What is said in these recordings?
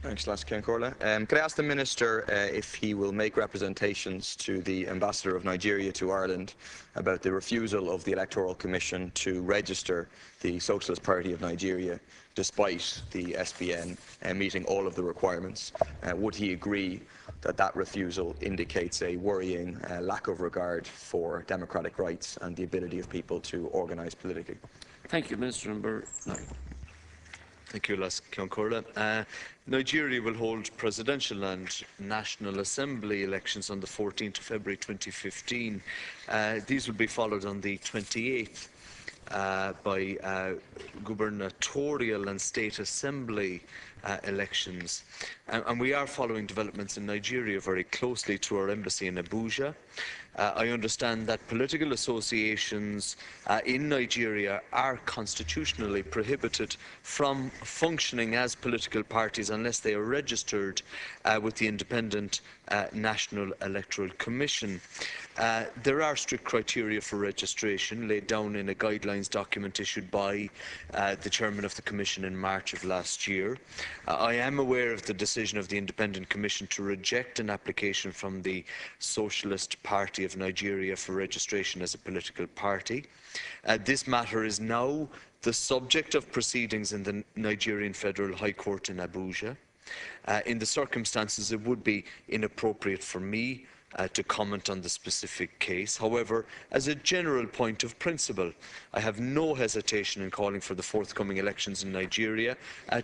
Thanks, Las Corla. Could I ask the Minister if he will make representations to the Ambassador of Nigeria to Ireland about the refusal of the Electoral Commission to register the Socialist Party of Nigeria despite the SPN meeting all of the requirements? Would he agree that that refusal indicates a worrying lack of regard for democratic rights and the ability of people to organise politically? Thank you, Minister. Number 9. Thank you, Las Corla. Nigeria will hold presidential and National Assembly elections on the 14th of February 2015. These will be followed on the 28th by gubernatorial and state assembly elections. And we are following developments in Nigeria very closely through our embassy in Abuja. I understand that political associations in Nigeria are constitutionally prohibited from functioning as political parties unless they are registered with the Independent National Electoral Commission. There are strict criteria for registration laid down in a guidelines document issued by the Chairman of the Commission in March of last year. I am aware of the decision of the Independent Commission to reject an application from the Socialist Party of Nigeria for registration as a political party. This matter is now the subject of proceedings in the Nigerian Federal High Court in Abuja. In the circumstances, it would be inappropriate for me to comment on the specific case. However, as a general point of principle, I have no hesitation in calling for the forthcoming elections in Nigeria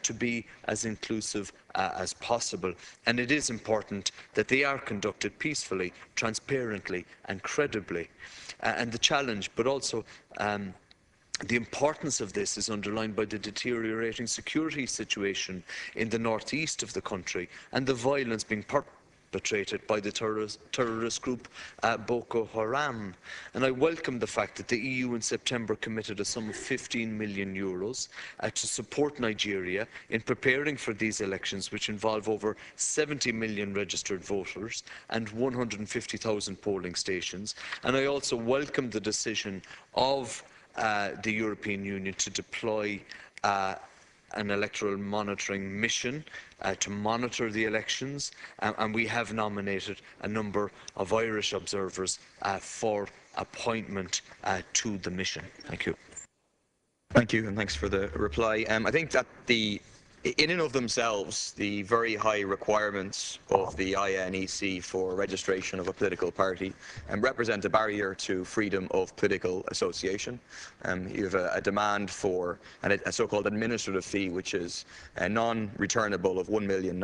to be as inclusive as possible. And it is important that they are conducted peacefully, transparently and credibly. And the challenge, but also the importance of this is underlined by the deteriorating security situation in the northeast of the country and the violence being perpetrated by the terrorist group Boko Haram. And I welcome the fact that the EU in September committed a sum of €15 million to support Nigeria in preparing for these elections, which involve over 70 million registered voters and 150,000 polling stations. And I also welcome the decision of the European Union to deploy an electoral monitoring mission to monitor the elections, and we have nominated a number of Irish observers for appointment to the mission. Thank you. Thank you, and thanks for the reply. I think that in and of themselves, the very high requirements of the INEC for registration of a political party represent a barrier to freedom of political association. You have a demand for a so-called administrative fee, which is non-returnable of €1 million.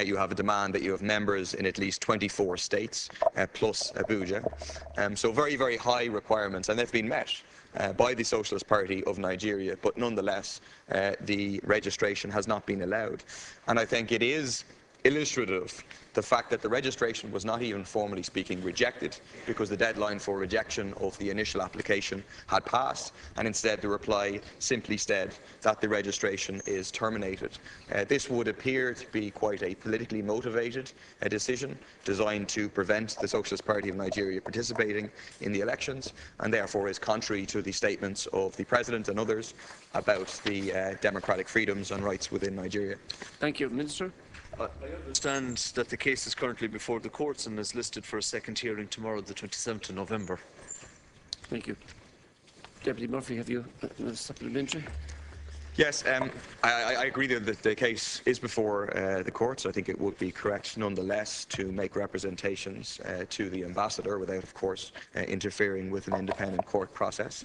You have a demand that you have members in at least 24 states, plus Abuja. So very, very high requirements, and they've been met by the Socialist Party of Nigeria, but nonetheless the registration has not been allowed. And I think it is illustrative, the fact that the registration was not even formally speaking rejected, because the deadline for rejection of the initial application had passed, and instead the reply simply said that the registration is terminated. This would appear to be quite a politically motivated decision designed to prevent the Socialist Party of Nigeria participating in the elections, and therefore is contrary to the statements of the President and others about the democratic freedoms and rights within Nigeria. Thank you, Minister. I understand that the case is currently before the courts and is listed for a second hearing tomorrow, the 27th of November. Thank you. Deputy Murphy, have you a supplementary? Yes, I agree that the case is before the courts. I think it would be correct, nonetheless, to make representations to the ambassador without, of course, interfering with an independent court process.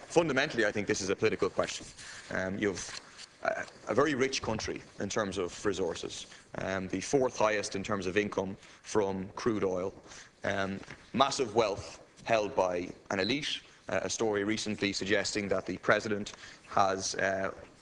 Fundamentally, I think this is a political question. You've a very rich country in terms of resources, the fourth highest in terms of income from crude oil, massive wealth held by an elite, a story recently suggesting that the president has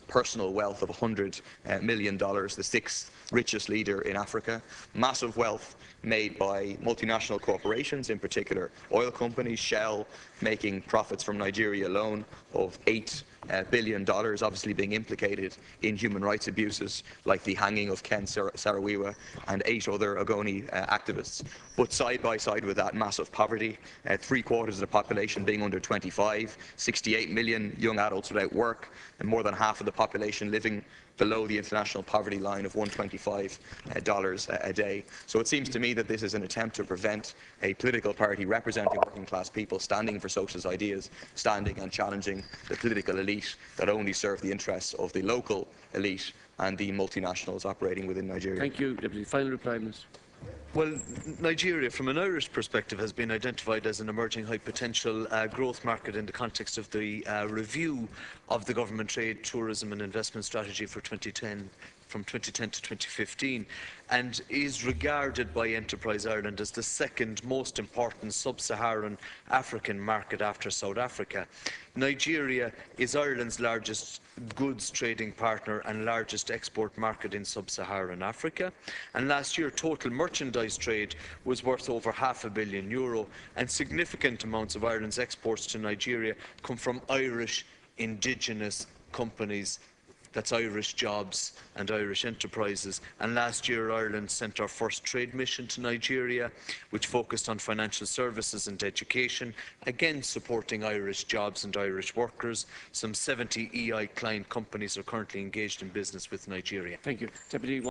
personal wealth of $100 million, the sixth richest leader in Africa, massive wealth made by multinational corporations, in particular oil companies, Shell making profits from Nigeria alone of $8 billion, obviously being implicated in human rights abuses like the hanging of Ken Saro-Wiwa and 8 other Ogoni activists. But side by side with that, massive poverty, 3/4 of the population being under 25, 68 million young adults without work, and more than half of the population living below the international poverty line of $125 a day. So it seems to me that this is an attempt to prevent a political party representing working class people, standing for socialist ideas, standing and challenging the political elite that only serve the interests of the local elite and the multinationals operating within Nigeria. Thank you, Deputy. Final reply, Minister. Well, Nigeria, from an Irish perspective, has been identified as an emerging high potential growth market in the context of the review of the government trade, tourism and investment strategy for 2010, from 2010 to 2015, and is regarded by Enterprise Ireland as the second most important sub-Saharan African market after South Africa. Nigeria is Ireland's largest goods trading partner and largest export market in sub-Saharan Africa, and last year total merchandise trade was worth over €500 million, and significant amounts of Ireland's exports to Nigeria come from Irish indigenous companies. That's Irish jobs and Irish enterprises. And last year, Ireland sent our first trade mission to Nigeria, which focused on financial services and education, again supporting Irish jobs and Irish workers. Some 70 EI client companies are currently engaged in business with Nigeria. Thank you. Deputy.